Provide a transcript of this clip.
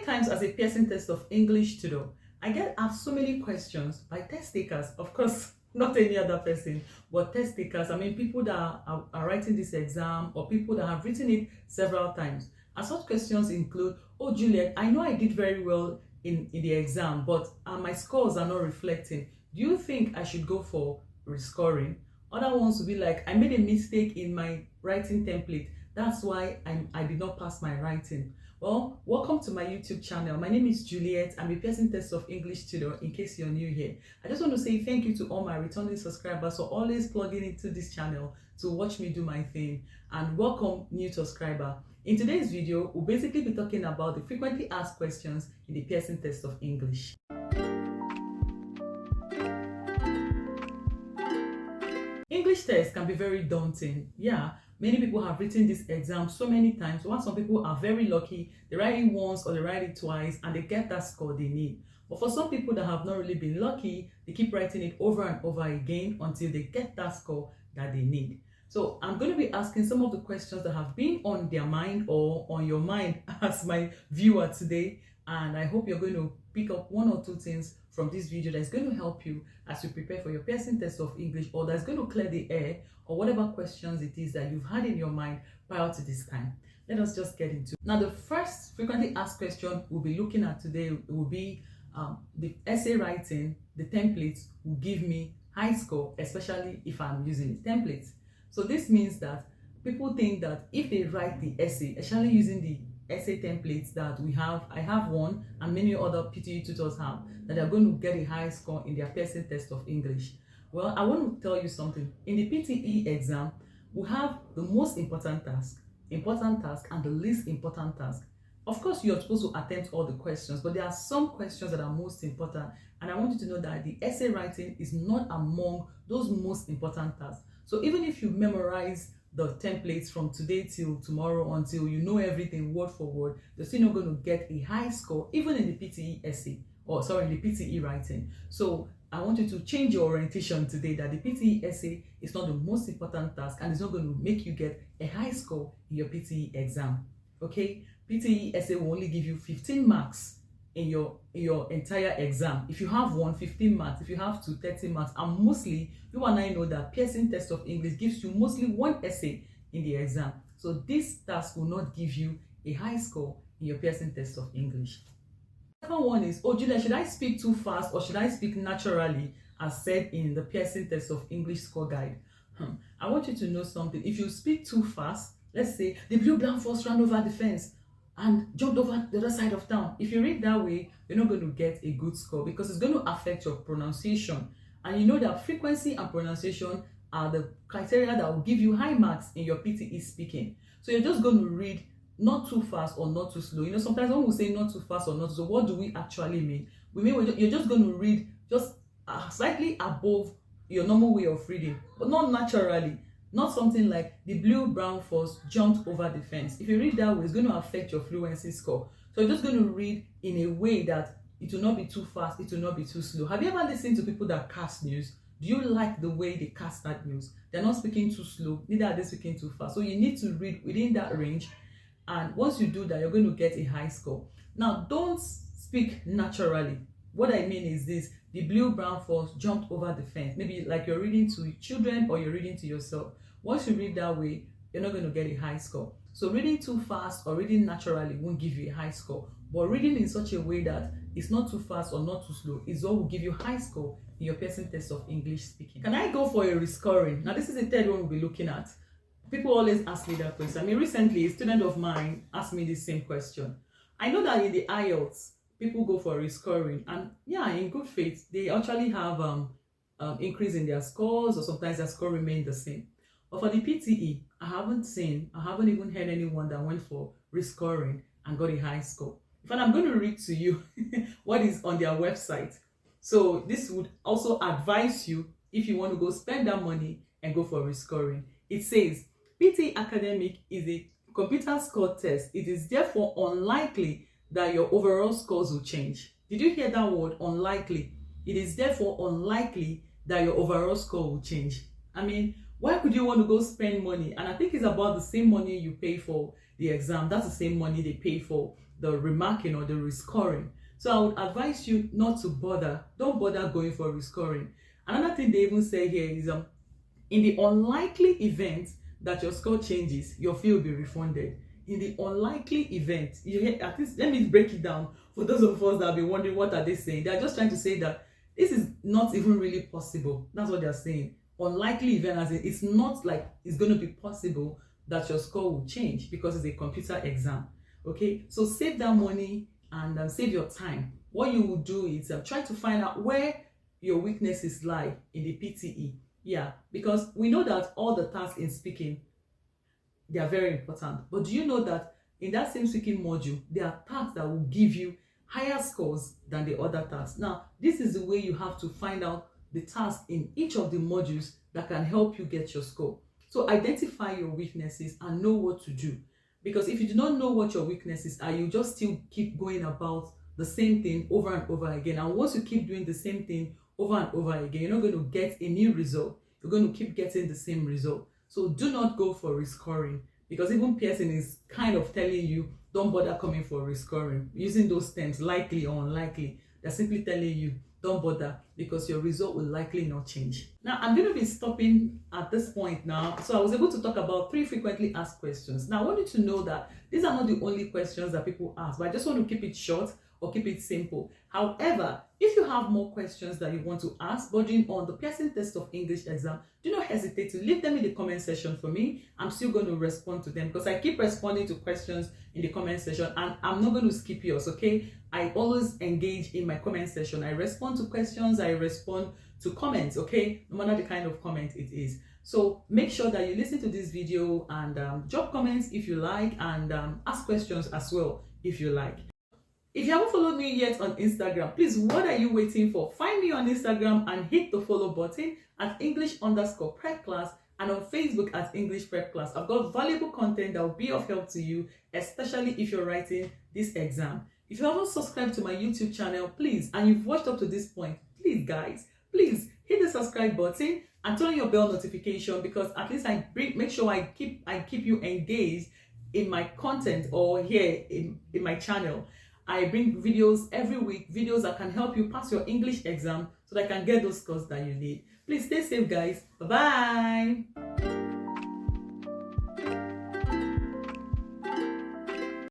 times as a Pearson test of English tutor, I get asked so many questions by test takers. Of course, not any other person, but test takers. I mean, people that are writing this exam or people that have written it several times. And such questions include, oh, Juliet, I know I did very well in the exam, but my scores are not reflecting. Do you think I should go for rescoring? Other ones will be like, I made a mistake in my writing template. That's why I did not pass my writing. Well, welcome to my YouTube channel. My name is Juliet. I'm a Pearson test of English tutor, in case you're new here. I just want to say thank you to all my returning subscribers for always plugging into this channel to watch me do my thing. And welcome new subscriber. In today's video, we'll basically be talking about the frequently asked questions in the Pearson test of English. English test can be very daunting. Yeah, many people have written this exam so many times. While some people are very lucky, they write it once or they write it twice and they get that score they need. But for some people that have not really been lucky, they keep writing it over and over again until they get that score that they need. So I'm going to be asking some of the questions that have been on their mind or on your mind as my viewer today. And I hope you're going to pick up one or two things from this video that's going to help you as you prepare for your Pearson test of English, or that's going to clear the air or whatever questions it is that you've had in your mind prior to this time. Let us just get into it. Now, the first frequently asked question we'll be looking at today will be the essay writing. The templates will give me high score, especially if I'm using the templates. So this means that people think that if they write the essay, especially using the essay templates that we have, I have one and many other PTE tutors have, that they're going to get a high score in their Pearson test of English. Well, I want to tell you something. In the PTE exam, we have the most important task, and the least important task. Of course, you're supposed to attempt all the questions, but there are some questions that are most important, and I want you to know that the essay writing is not among those most important tasks. So even if you memorize the templates from today till tomorrow until you know everything word for word, you're still not going to get a high score even in the PTE essay, in the PTE writing. So I want you to change your orientation today that the PTE essay is not the most important task and it's not going to make you get a high score in your PTE exam. Okay, PTE essay will only give you 15 marks in your entire exam. If you have 15 marks. If you have 30 marks. And mostly, you and I know that Pearson test of English gives you mostly one essay in the exam. So this task will not give you a high score in your Pearson test of English. The second one is, oh Julia, should I speak too fast or should I speak naturally as said in the Pearson test of English score guide? I want you to know something. If you speak too fast, let's say the blue blank force ran over the fence and jumped over the other side of town. If you read that way, you're not going to get a good score because it's going to affect your pronunciation. And you know that frequency and pronunciation are the criteria that will give you high marks in your PTE speaking. So you're just going to read not too fast or not too slow. You know, sometimes when we say not too fast or not too slow, what do we actually mean? We mean you're just going to read just slightly above your normal way of reading, but not naturally. Not something like the blue brown force jumped over the fence. If you read that way, it's going to affect your fluency score. So you're just going to read in a way that it will not be too fast, it will not be too slow. Have you ever listened to people that cast news? Do you like the way they cast that news? They're not speaking too slow, neither are they speaking too fast. So you need to read within that range. And once you do that, you're going to get a high score. Now, don't speak naturally. What I mean is this: the blue brown force jumped over the fence. Maybe like you're reading to children or you're reading to yourself. Once you read that way, you're not going to get a high score. So reading too fast or reading naturally won't give you a high score. But reading in such a way that it's not too fast or not too slow is what will give you high score in your Pearson test of English speaking. Can I go for a rescoring? Now, this is the third one we'll be looking at. People always ask me that question. I mean, recently, a student of mine asked me the same question. I know that in the IELTS, people go for rescoring. And yeah, in good faith, they actually have increase in their scores, or sometimes their score remained the same. But for the PTE, I haven't even heard anyone that went for rescoring and got a high score. In fact, I'm going to read to you what is on their website. So this would also advise you if you want to go spend that money and go for rescoring. It says, PTE Academic is a computer score test. It is therefore unlikely that your overall scores will change. Did you hear that word, unlikely? It is therefore unlikely that your overall score will change. I mean, why could you want to go spend money? And I think it's about the same money you pay for the exam. That's the same money they pay for the remarking or the rescoring. So I would advise you not to bother. Don't bother going for rescoring. Another thing they even say here is in the unlikely event that your score changes, your fee will be refunded. In the unlikely event, you hear, at least let me break it down for those of us that have been wondering what are they saying. They are just trying to say that this is not even really possible. That's what they are saying. Unlikely event, as in it's not like it's going to be possible that your score will change because it's a computer exam. Okay, so save that money and save your time. What you will do is try to find out where your weaknesses lie in the PTE. Yeah, because we know that all the tasks in speaking, they are very important. But do you know that in that same speaking module, there are tasks that will give you higher scores than the other tasks? Now, this is the way you have to find out the tasks in each of the modules that can help you get your score. So identify your weaknesses and know what to do. Because if you do not know what your weaknesses are, you just still keep going about the same thing over and over again. And once you keep doing the same thing over and over again, you're not going to get a new result. You're going to keep getting the same result. So do not go for rescoring, because even Pearson is kind of telling you don't bother coming for rescoring. Using those terms, likely or unlikely, they're simply telling you don't bother because your result will likely not change. Now, I'm going to be stopping at this point now. So I was able to talk about 3 frequently asked questions. Now, I want you to know that these are not the only questions that people ask, but I just want to keep it short or keep it simple. However, if you have more questions that you want to ask bordering on the Pearson test of English exam, do not hesitate to leave them in the comment section for me. I'm still going to respond to them because I keep responding to questions in the comment section, and I'm not going to skip yours, okay? I always engage in my comment section. I respond to questions, I respond to comments, okay? No matter the kind of comment it is. So make sure that you listen to this video and drop comments if you like, and ask questions as well if you like. If you haven't followed me yet on Instagram, please, what are you waiting for? Find me on Instagram and hit the follow button at English_prep class, and on Facebook at English Prep Class. I've got valuable content that will be of help to you, especially if you're writing this exam. If you haven't subscribed to my YouTube channel, please, and you've watched up to this point, please guys, please hit the subscribe button and turn on your bell notification, because at least make sure I keep you engaged in my content or here in my channel. I bring videos every week, videos that can help you pass your English exam so that I can get those scores that you need. Please stay safe, guys. Bye-bye.